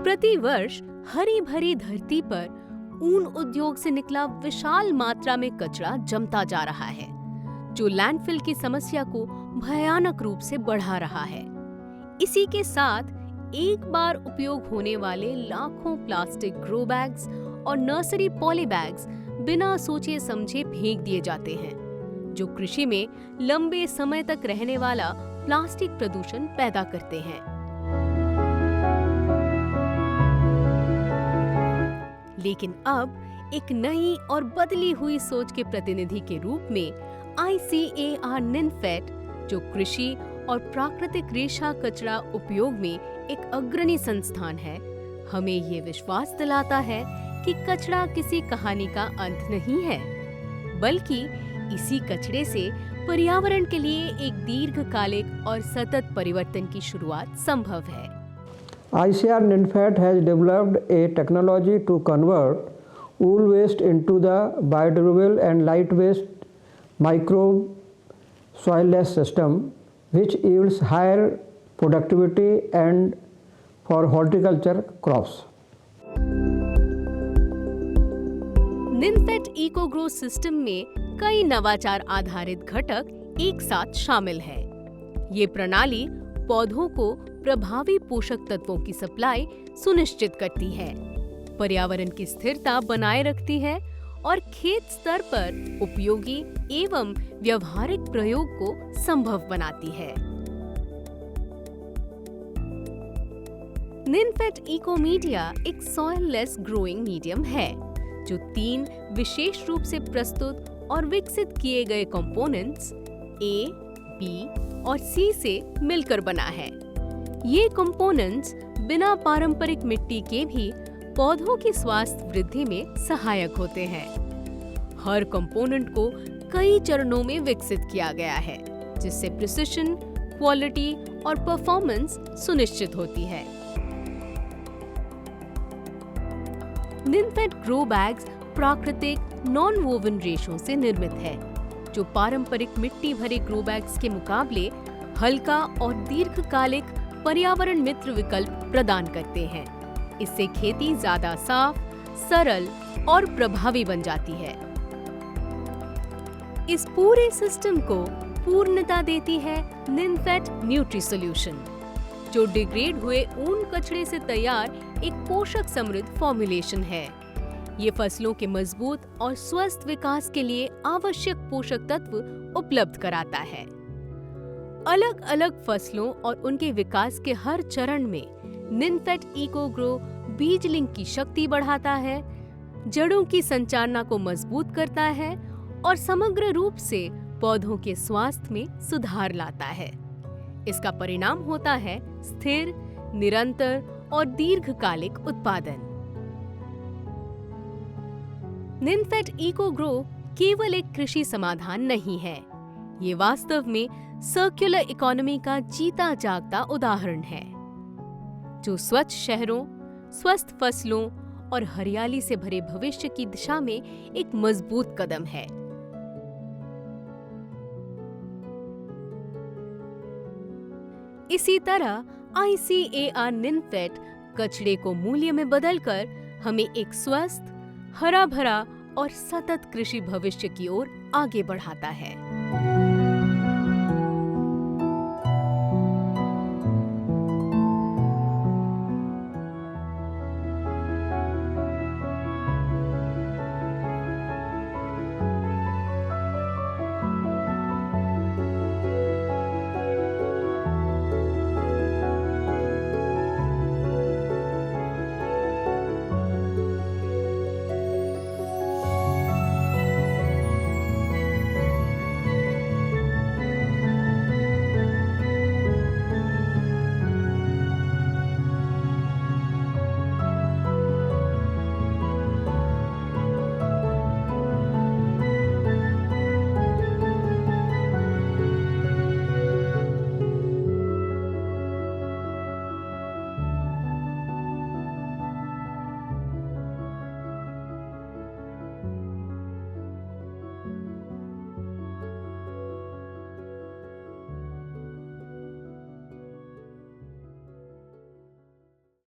प्रति वर्ष हरी भरी धरती पर ऊन उद्योग से निकला विशाल मात्रा में कचरा जमता जा रहा है, जो लैंडफिल की समस्या को भयानक रूप से बढ़ा रहा है। इसी के साथ एक बार उपयोग होने वाले लाखों प्लास्टिक ग्रो बैग्स और नर्सरी पॉली बैग्स बिना सोचे समझे फेंक दिए जाते हैं, जो कृषि में लंबे समय तक रहने वाला प्लास्टिक प्रदूषण पैदा करते हैं। लेकिन अब एक नई और बदली हुई सोच के प्रतिनिधि के रूप में ICAR निन्फेड, जो कृषि और प्राकृतिक रेशा कचरा उपयोग में एक अग्रणी संस्थान है, हमें ये विश्वास दिलाता है कि कचरा किसी कहानी का अंत नहीं है, बल्कि इसी कचरे से पर्यावरण के लिए एक दीर्घकालिक और सतत परिवर्तन की शुरुआत संभव है। ICAR NINFAT has developed a technology to convert wool waste into the biodegradable and lightweight microbe soilless system, which yields higher productivity and for horticulture crops. निन्फेड इकोग्रो सिस्टम में कई नवाचार आधारित घटक एक साथ शामिल हैं। ये प्रणाली पौधों को प्रभावी पोषक तत्वों की सप्लाई सुनिश्चित करती है, पर्यावरण की स्थिरता बनाए रखती है और खेत स्तर पर उपयोगी एवं व्यवहारिक प्रयोग को संभव बनाती है। निन्फेड इको मीडिया एक सॉइल लेस ग्रोइंग मीडियम है, जो 3 विशेष रूप से प्रस्तुत और विकसित किए गए कंपोनेंट्स A, B और C से मिलकर बना है। ये कंपोनेंट्स बिना पारंपरिक मिट्टी के भी पौधों की स्वास्थ्य वृद्धि में सहायक होते हैं। हर कंपोनेंट को कई चरणों में विकसित किया गया है, जिससे प्रिसिशन, क्वालिटी और परफॉर्मेंस सुनिश्चित होती है। निन्फेड ग्रो बैग्स प्राकृतिक नॉन वोवन रेशों से निर्मित है, जो पारंपरिक मिट्टी भरे ग्रो बैग्स के मुकाबले हल्का और दीर्घकालिक पर्यावरण मित्र विकल्प प्रदान करते हैं। इससे खेती ज्यादा साफ, सरल और प्रभावी बन जाती है। इस पूरे सिस्टम को पूर्णता देती है निन्फेड न्यूट्री सॉल्यूशन, जो डिग्रेड हुए ऊन कचरे से तैयार एक पोषक समृद्ध फॉर्मुलेशन है। ये फसलों के मजबूत और स्वस्थ विकास के लिए आवश्यक पोषक तत्व उपलब्ध कराता है। अलग अलग फसलों और उनके विकास के हर चरण में निन्फेड इकोग्रो बीज लिंक की शक्ति बढ़ाता है, जड़ों की संचालना को मजबूत करता है और समग्र रूप से पौधों के स्वास्थ्य में सुधार लाता है। इसका परिणाम होता है स्थिर, निरंतर और दीर्घकालिक उत्पादन। निन्फेड इकोग्रो केवल एक कृषि समाधान नहीं है, ये वास्तव में सर्कुलर इकोनॉमी का जीता जागता उदाहरण है, जो स्वच्छ शहरों, स्वस्थ फसलों और हरियाली से भरे भविष्य की दिशा में एक मजबूत कदम है। इसी तरह ICAR निन्फेड कचरे को मूल्य में बदलकर हमें एक स्वस्थ, हरा भरा और सतत कृषि भविष्य की ओर आगे बढ़ाता है।